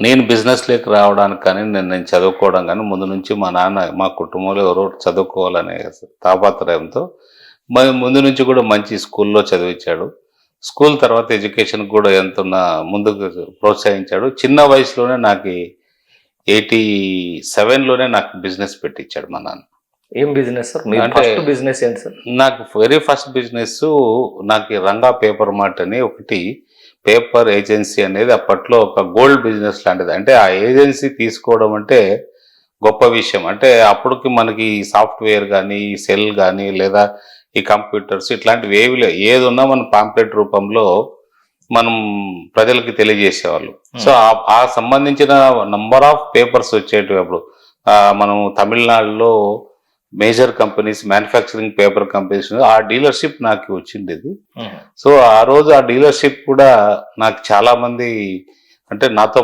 నేను బిజినెస్లోకి రావడానికి కానీ నేను చదువుకోవడం కానీ ముందు నుంచి మా నాన్న మా కుటుంబంలో ఎవరో చదువుకోవాలనే తాపత్రయంతో ముందు నుంచి కూడా మంచి స్కూల్లో చదివించాడు. స్కూల్ తర్వాత ఎడ్యుకేషన్ కూడా ఎంతున్నా ముందుకు ప్రోత్సహించాడు. చిన్న వయసులోనే నాకు 87లోనే నాకు బిజినెస్ పెట్టించాడు మా నాన్న. ఏం బిజినెస్ సార్? మీ అంటే ఫస్ట్ బిజినెస్ ఏంటి సార్? నాకు వెరీ ఫస్ట్ బిజినెస్ నాకు రంగా పేపర్ మార్ట్ అని ఒకటి పేపర్ ఏజెన్సీ అనేది అప్పట్లో ఒక గోల్డ్ బిజినెస్ లాంటిది. అంటే ఆ ఏజెన్సీ తీసుకోవడం అంటే గొప్ప విషయం. అంటే అప్పటికి మనకి సాఫ్ట్వేర్ కానీ సెల్ కానీ లేదా ఈ కంప్యూటర్స్ ఇట్లాంటివి ఏవి లేవు. ఏది ఉన్నా మనం పాంప్లెట్ రూపంలో మనం ప్రజలకి తెలియజేసేవాళ్ళు. సో ఆ సంబంధించిన నంబర్ ఆఫ్ పేపర్స్ వచ్చేటివి అప్పుడు. మనం తమిళనాడులో major companies manufacturing paper companies ఆ డీలర్షిప్ నాకు వచ్చిండేది. సో ఆ రోజు ఆ డీలర్షిప్ కూడా నాకు చాలా మంది అంటే నాతో